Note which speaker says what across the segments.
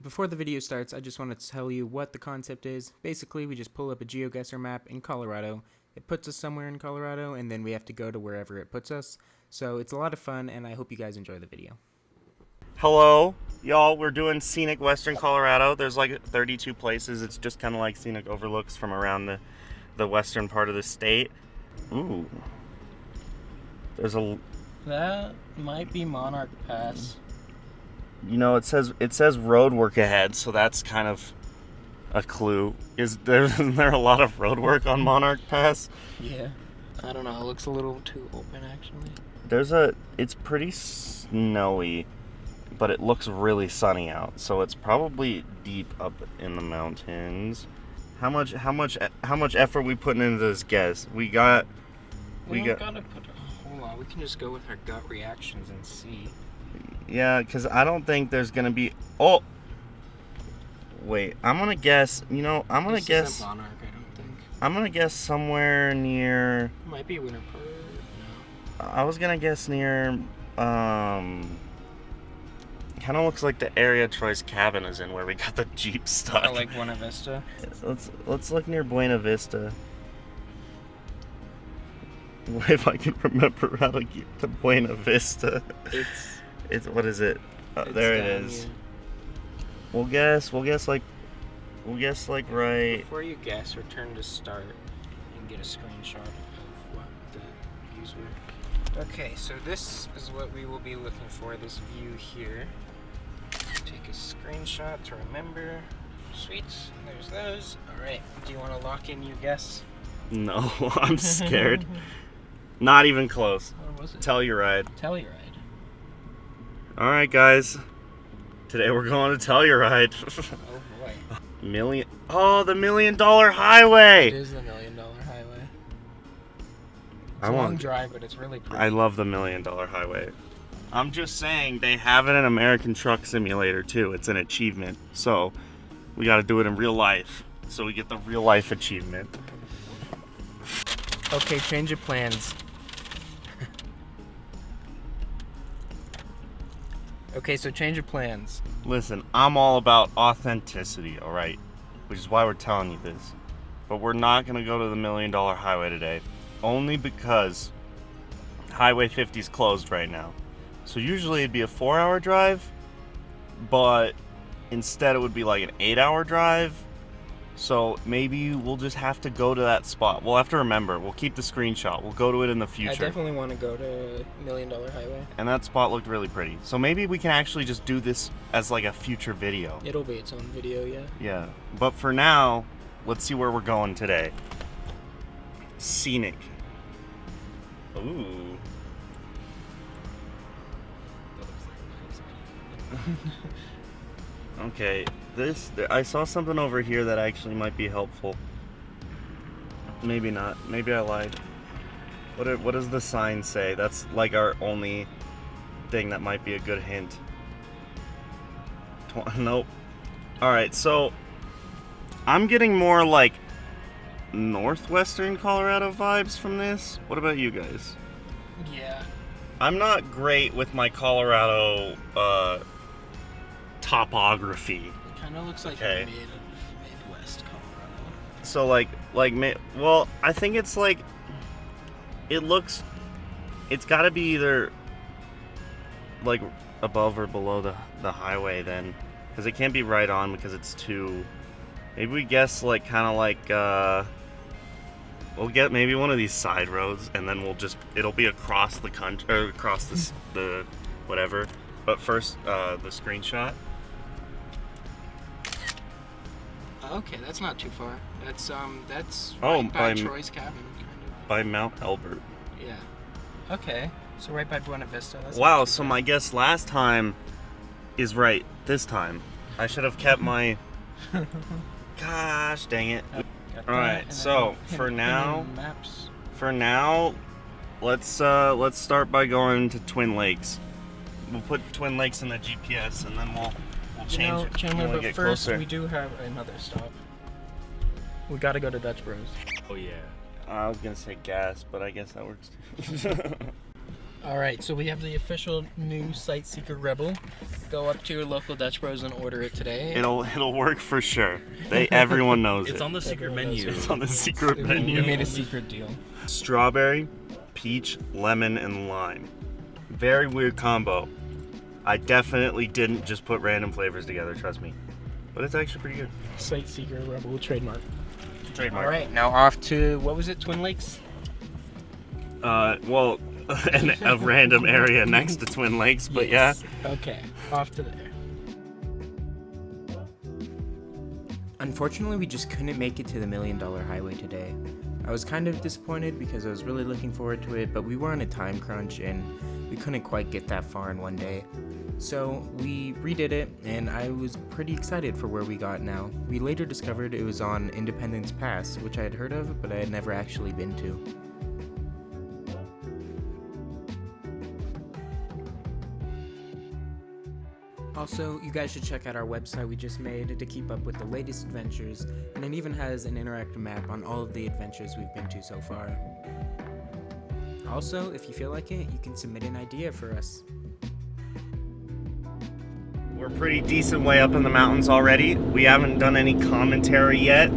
Speaker 1: before the video starts, I just wanted to tell you what the concept is. Basically, we just pull up a Geoguessr map in Colorado. It puts us somewhere in Colorado, and then we have to go to wherever it puts us. So it's a lot of fun, and I hope you guys enjoy the video.
Speaker 2: Hello, y'all. We're doing scenic Western Colorado. There's like 32 places. It's just kind of like scenic overlooks from around the western part of the state. Ooh. There's a...
Speaker 1: That might be Monarch Pass.
Speaker 2: You know, it says road work ahead, so that's kind of a clue. Isn't there a lot of road work on Monarch Pass?
Speaker 1: Yeah. I don't know. It looks a little too open, actually.
Speaker 2: It's pretty snowy, but it looks really sunny out, so it's probably deep up in the mountains. How much effort we putting into this guess? We gotta put. Hold
Speaker 1: on. We can just go with our gut reactions and see.
Speaker 2: Yeah, because I don't think there's gonna be. Oh, wait. I'm gonna guess. You know, I'm gonna guess.
Speaker 1: Isn't Monarch, I don't think.
Speaker 2: I'm gonna guess somewhere near.
Speaker 1: It might be Winter Park. No.
Speaker 2: I was gonna guess near. Kind of looks like the area Troy's cabin is in, where we got the Jeep stuck.
Speaker 1: Oh, like Buena Vista.
Speaker 2: Let's look near Buena Vista. If I can remember how to get to Buena Vista. It's what is it? There it is.
Speaker 1: Here.
Speaker 2: We'll guess like right.
Speaker 1: Before you guess, return to start and get a screenshot of what the views were. Okay, so this is what we will be looking for. This view here. Take a screenshot to remember. Sweet. There's those. All right. Do you want to lock in your guess?
Speaker 2: No, I'm scared. Not even close.
Speaker 1: What was it?
Speaker 2: Telluride.
Speaker 1: Telluride.
Speaker 2: All right, guys. Today we're going to Telluride.
Speaker 1: Oh boy.
Speaker 2: The $1 million highway.
Speaker 1: It is the $1 million highway. It's a long drive, but it's really pretty.
Speaker 2: I love the $1 million highway. I'm just saying they have it in American Truck Simulator too. It's an achievement. So we got to do it in real life. So we get the real life achievement.
Speaker 1: Okay, change of plans. Okay, so change of plans.
Speaker 2: Listen, I'm all about authenticity, all right? Which is why we're telling you this. But we're not going to go to the $1 million highway today. Only because Highway 50 is closed right now. So usually it'd be a 4-hour drive, but instead it would be like an 8-hour drive. So maybe we'll just have to go to that spot. We'll have to remember. We'll keep the screenshot. We'll go to it in the future.
Speaker 1: I definitely want to go to $1 million highway.
Speaker 2: And that spot looked really pretty. So maybe we can actually just do this as like a future video.
Speaker 1: It'll be its own video, yeah.
Speaker 2: Yeah. But for now, let's see where we're going today. Scenic. Ooh. Okay. I saw something over here that actually might be helpful. Maybe not. Maybe I lied. What does the sign say? That's like our only thing that might be a good hint. Nope. Alright, so I'm getting more like northwestern Colorado vibes from this. What about you guys?
Speaker 1: Yeah.
Speaker 2: I'm not great with my Colorado topography.
Speaker 1: Kind of looks like Midwest Colorado.
Speaker 2: So well, I think it's like it's got to be either like above or below the highway then, because it can't be right on because it's too. Maybe we guess like kind of like we'll get maybe one of these side roads and then it'll be across the country or across the whatever. But first the screenshot.
Speaker 1: Okay, that's not too far. That's
Speaker 2: right
Speaker 1: by Troy's cabin, kind of.
Speaker 2: By Mount Elbert.
Speaker 1: Yeah. Okay, so right by Buena Vista. That's
Speaker 2: wow, so my guess last time is right this time. I should have kept my... Gosh, dang it. Alright, so for now, let's start by going to Twin Lakes. We'll put Twin Lakes in the GPS and then we'll change it.
Speaker 1: Chandler, but first
Speaker 2: closer.
Speaker 1: we do have another stop. We gotta go to Dutch Bros.
Speaker 2: Oh yeah. I was gonna say gas, but I guess that works.
Speaker 1: Alright, so we have the official new SightSeeker Rebel. Go up to your local Dutch Bros and order it today.
Speaker 2: It'll work for sure. Everyone knows
Speaker 3: It's on the secret menu.
Speaker 2: It's on the secret
Speaker 1: We
Speaker 2: menu.
Speaker 1: made a secret deal.
Speaker 2: Strawberry, peach, lemon, and lime. Very weird combo. I definitely didn't just put random flavors together, trust me. But it's actually pretty good.
Speaker 1: SightSeeker Rebel trademark.
Speaker 2: Trademark.
Speaker 1: Alright, now off to, what was it, Twin Lakes?
Speaker 2: Well, a random area next to Twin Lakes, but
Speaker 1: Yes. Okay, off to there.
Speaker 4: Unfortunately, we just couldn't make it to the $1 Million Highway today. I was kind of disappointed because I was really looking forward to it, but we were on a time crunch and we couldn't quite get that far in one day. So we redid it, and I was pretty excited for where we got now. We later discovered it was on Independence Pass, which I had heard of, but I had never actually been to. Also, you guys should check out our website we just made to keep up with the latest adventures, and it even has an interactive map on all of the adventures we've been to so far. Also, if you feel like it, you can submit an idea for us.
Speaker 2: We're pretty decent way up in the mountains already. We haven't done any commentary yet,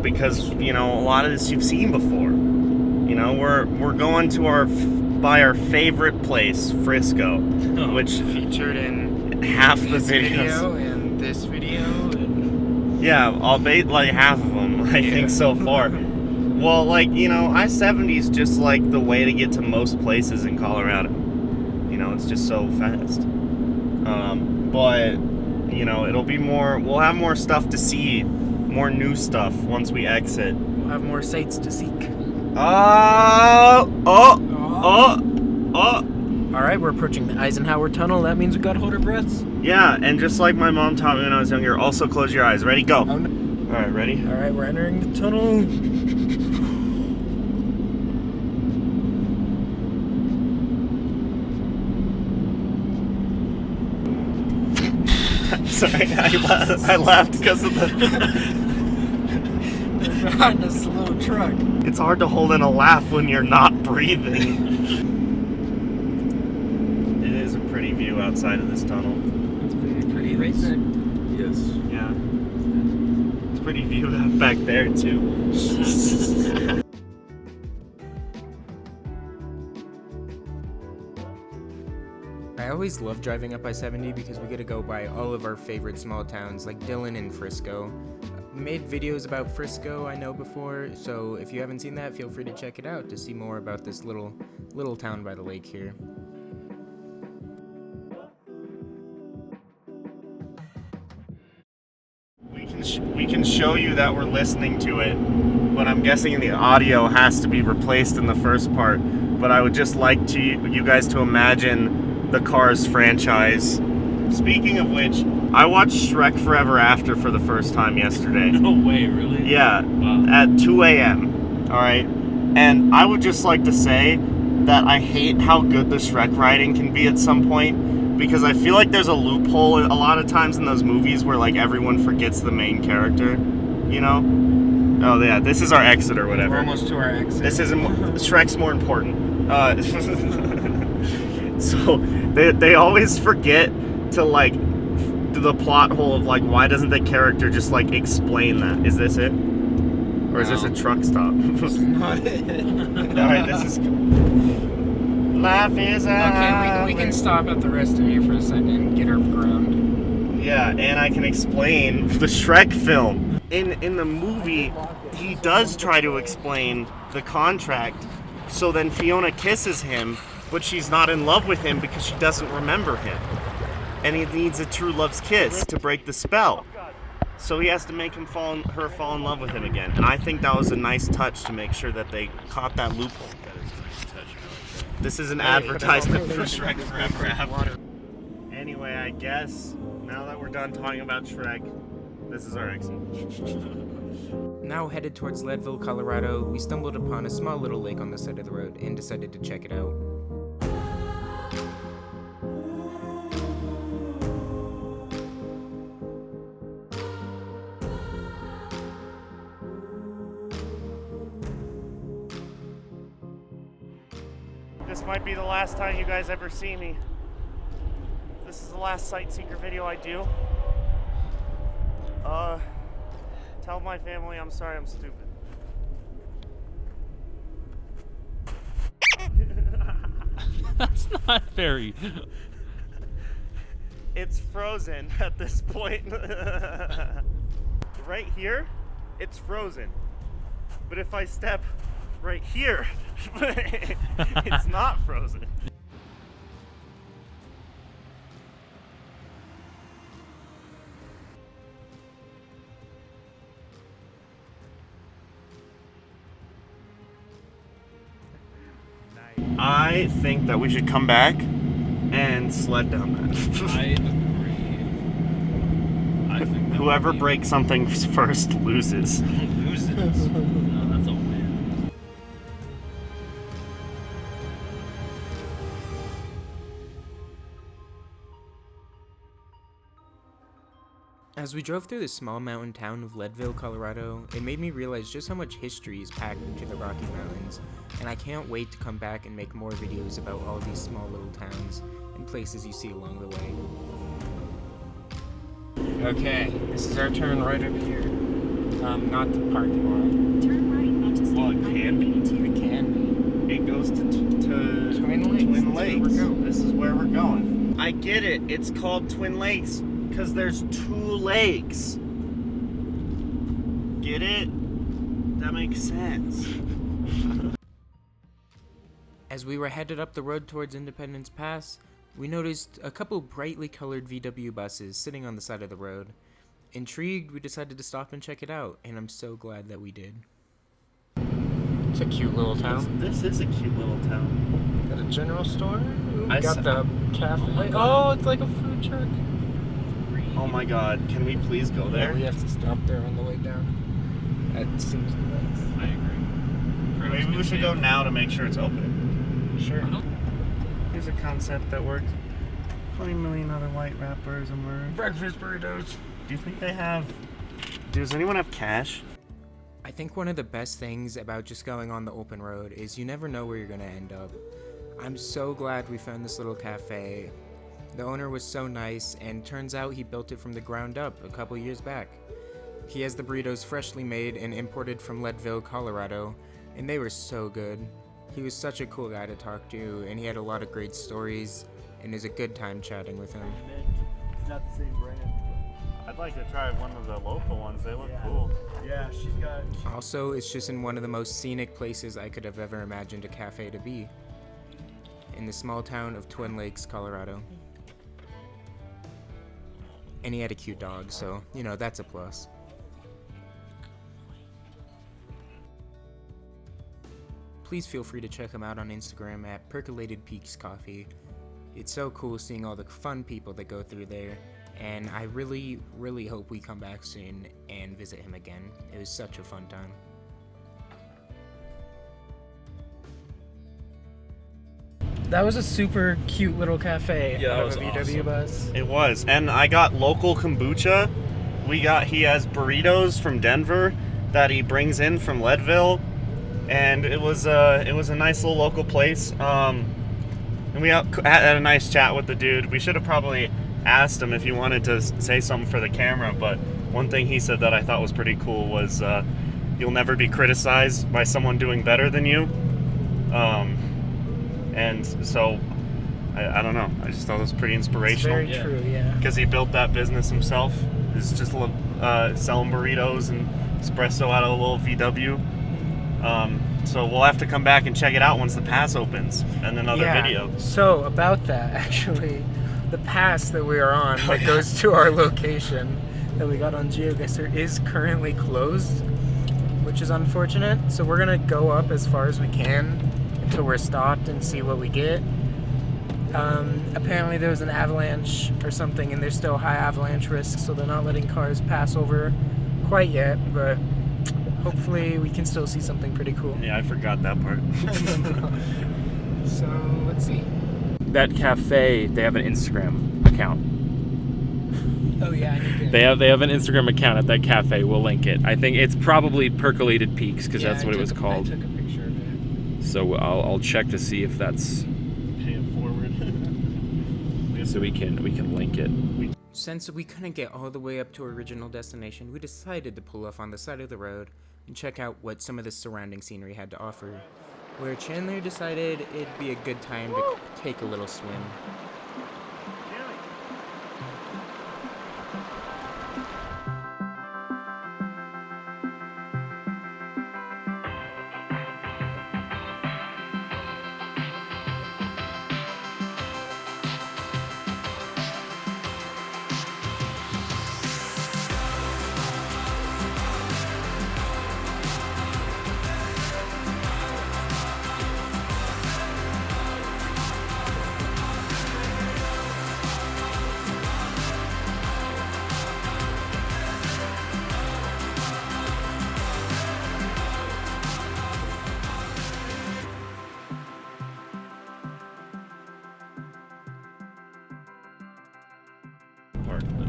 Speaker 2: because, you know, a lot of this you've seen before. You know, we're going to our favorite place, Frisco, which
Speaker 1: Featured in
Speaker 2: half the
Speaker 1: this
Speaker 2: videos.
Speaker 1: video and this video. And
Speaker 2: Yeah, I'll bait like half of them, I think, so far. Well, like, you know, I-70 is just like the way to get to most places in Colorado. You know, it's just so fast. But, you know, it'll be more, we'll have more stuff to see, more new stuff once we exit.
Speaker 4: We'll have more sights to seek. Alright, we're approaching the Eisenhower Tunnel. That means we gotta hold our breaths.
Speaker 2: Yeah, and just like my mom taught me when I was younger, also close your eyes. Ready? Go. Alright, ready?
Speaker 4: Alright, we're entering the tunnel.
Speaker 2: Sorry, I laughed because of the...
Speaker 1: behind a slow truck.
Speaker 2: It's hard to hold in a laugh when you're not breathing. It is a pretty view outside of this tunnel.
Speaker 1: It's pretty right there.
Speaker 3: Yes.
Speaker 2: Yeah. It's a pretty view back there, too.
Speaker 4: I always love driving up I-70 because we get to go by all of our favorite small towns like Dillon and Frisco. We made videos about Frisco, I know, before, so if you haven't seen that, feel free to check it out to see more about this little town by the lake here.
Speaker 2: We can show you that we're listening to it, but I'm guessing the audio has to be replaced in the first part. But I would just like you guys to imagine the Cars franchise. Speaking of which, I watched Shrek Forever After for the first time yesterday.
Speaker 3: No way, really?
Speaker 2: Yeah,
Speaker 3: Wow.
Speaker 2: at 2 a.m. Alright? And I would just like to say that I hate how good the Shrek writing can be at some point, because I feel like there's a loophole a lot of times in those movies where, like, everyone forgets the main character, you know? Oh, yeah, this is our exit or whatever.
Speaker 1: We're almost to our exit.
Speaker 2: This isn't... Shrek's more important. So, they always forget to, like, do the plot hole of, like, why doesn't the character just, like, explain that? Is this it? Or is this a truck stop?
Speaker 1: Not it.
Speaker 2: Alright, this is... Life is a
Speaker 1: Okay, we can stop at the rest of you for a second and get our ground.
Speaker 2: Yeah, and I can explain the Shrek film. In the movie, he does try to explain the contract, so then Fiona kisses him, but she's not in love with him because she doesn't remember him. And he needs a true love's kiss to break the spell. So he has to make her fall in love with him again. And I think that was a nice touch to make sure that they caught that loophole. This is an advertisement for Shrek Forever After. Anyway, I guess now that we're done talking about Shrek, this is our exit.
Speaker 4: Now headed towards Leadville, Colorado, we stumbled upon a small little lake on the side of the road and decided to check it out.
Speaker 2: This might be the last time you guys ever see me. This is the last SightSeeker video I do. Tell my family I'm sorry I'm stupid.
Speaker 3: That's not very.
Speaker 2: It's frozen at this point. Right here, it's frozen. But if I step right here, it's not frozen. I think that we should come back and sled down that.
Speaker 3: I agree. I think that
Speaker 2: Whoever
Speaker 3: would be-
Speaker 2: breaks something first loses.
Speaker 3: loses. No, that's a win.
Speaker 4: As we drove through the small mountain town of Leadville, Colorado, it made me realize just how much history is packed into the Rocky Mountains, and I can't wait to come back and make more videos about all these small little towns and places you see along the way.
Speaker 1: Okay, this is our turn right up here. Not the parking lot.
Speaker 5: Turn right onto State
Speaker 2: Well, it
Speaker 5: Highway
Speaker 2: can be.
Speaker 5: 82.
Speaker 1: It can be.
Speaker 2: It goes to
Speaker 1: Twin Lakes.
Speaker 2: Twin
Speaker 1: That's where
Speaker 2: Lakes.
Speaker 1: we're going.
Speaker 2: This is where we're going. I get it. It's called Twin Lakes because there's 2 lakes. Get it? That makes sense.
Speaker 4: As we were headed up the road towards Independence Pass, we noticed a couple brightly colored VW buses sitting on the side of the road. Intrigued, we decided to stop and check it out, and I'm so glad that we did.
Speaker 1: It's a cute little town.
Speaker 2: This is a cute little town.
Speaker 1: Got a general store. Ooh,
Speaker 2: I
Speaker 1: got
Speaker 2: s-
Speaker 1: the cafe.
Speaker 3: my
Speaker 1: Oh, it's like a food truck.
Speaker 2: Oh my god, can we please go
Speaker 1: Yeah,
Speaker 2: there?
Speaker 1: we have to stop there on the way down. That seems nice.
Speaker 3: I agree.
Speaker 2: Maybe we should go now to make sure it's open.
Speaker 1: Sure.
Speaker 2: Here's a concept that works. 20 million other white rappers emerge.
Speaker 1: Breakfast burritos.
Speaker 2: Do you think they have... Does anyone have cash?
Speaker 4: I think one of the best things about just going on the open road is you never know where you're going to end up. I'm so glad we found this little cafe. The owner was so nice, and turns out he built it from the ground up a couple years back. He has the burritos freshly made and imported from Leadville, Colorado, and they were so good. He was such a cool guy to talk to, and he had a lot of great stories, and it was a good time chatting with him.
Speaker 2: It's not the same brand. I'd like to try one of the local ones. They look cool. Yeah, she's got...
Speaker 4: Also, it's just in one of the most scenic places I could have ever imagined a cafe to be. In the small town of Twin Lakes, Colorado. And he had a cute dog, so, you know, that's a plus. Please feel free to check him out on Instagram at Percolated Peaks Coffee. It's so cool seeing all the fun people that go through there, and I really, really hope we come back soon and visit him again. It was such a fun time.
Speaker 1: That was a super cute little cafe.
Speaker 3: Yeah, that
Speaker 1: out
Speaker 3: was
Speaker 1: of a VW
Speaker 3: awesome.
Speaker 1: bus.
Speaker 2: It was. And I got local kombucha. He has burritos from Denver that he brings in from Leadville. And it was a nice little local place. And we had a nice chat with the dude. We should have probably asked him if he wanted to say something for the camera, but one thing he said that I thought was pretty cool was you'll never be criticized by someone doing better than you. And so, I don't know. I just thought it was pretty
Speaker 1: It's
Speaker 2: inspirational.
Speaker 1: very
Speaker 3: Yeah.
Speaker 1: true, yeah.
Speaker 2: Because he built that business himself. He's just selling burritos and espresso out of a little VW. So we'll have to come back and check it out once the pass opens and another
Speaker 1: Yeah.
Speaker 2: video.
Speaker 1: So, about that, actually, the pass that we are on that goes to our location that we got on Geoguessr is currently closed, which is unfortunate. So we're going to go up as far as we can until we're stopped and see what we get. Apparently there was an avalanche or something, and there's still high avalanche risk, so they're not letting cars pass over quite yet, but hopefully we can still see something pretty cool.
Speaker 2: Yeah, I forgot that part.
Speaker 1: So let's see.
Speaker 3: That cafe, they have an Instagram account.
Speaker 1: Oh yeah, I need to.
Speaker 3: They have an Instagram account at that cafe. We'll link it. I think it's probably Percolated Peaks because
Speaker 1: Yeah,
Speaker 3: that's
Speaker 1: I
Speaker 3: what it
Speaker 1: took
Speaker 3: was
Speaker 1: a-
Speaker 3: called.
Speaker 1: I took a picture of it.
Speaker 3: So I'll check to see if that's
Speaker 2: Pay it forward.
Speaker 3: so we can link it.
Speaker 4: Since we couldn't get all the way up to our original destination, we decided to pull off on the side of the road and check out what some of the surrounding scenery had to offer, where Chandler decided it'd be a good time to take a little swim.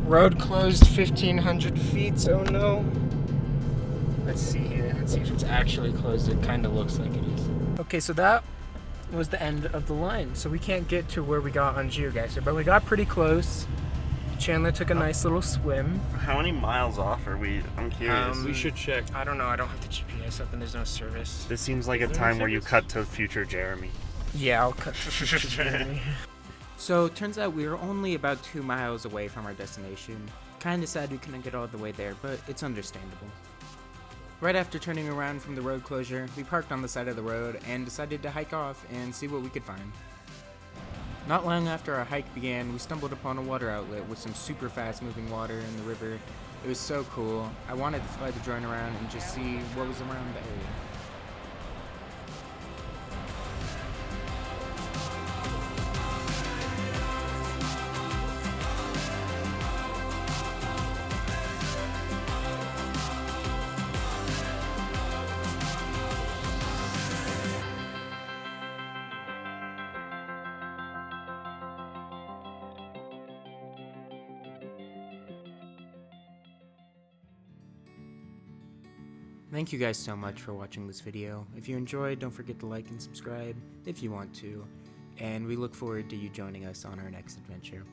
Speaker 1: Road closed 1,500 feet, oh no. Let's see here. Let's see if it's actually closed. It kind of looks like it is. Okay, so that was the end of the line. So we can't get to where we got on Geoguessr, but we got pretty close. Chandler took a nice little swim.
Speaker 2: How many miles off are we? I'm curious.
Speaker 3: We should check.
Speaker 1: I don't know. I don't have the GPS up and there's no service.
Speaker 2: This seems like a time where you cut to future Jeremy.
Speaker 1: Yeah, I'll cut to Jeremy.
Speaker 4: So it turns out we were only about 2 miles away from our destination. Kinda sad we couldn't get all the way there, but it's understandable. Right after turning around from the road closure, we parked on the side of the road and decided to hike off and see what we could find. Not long after our hike began, we stumbled upon a water outlet with some super fast moving water in the river. It was so cool. I wanted to fly the drone around and just see what was around the area. Thank you guys so much for watching this video. If you enjoyed, don't forget to like and subscribe if you want to, and we look forward to you joining us on our next adventure.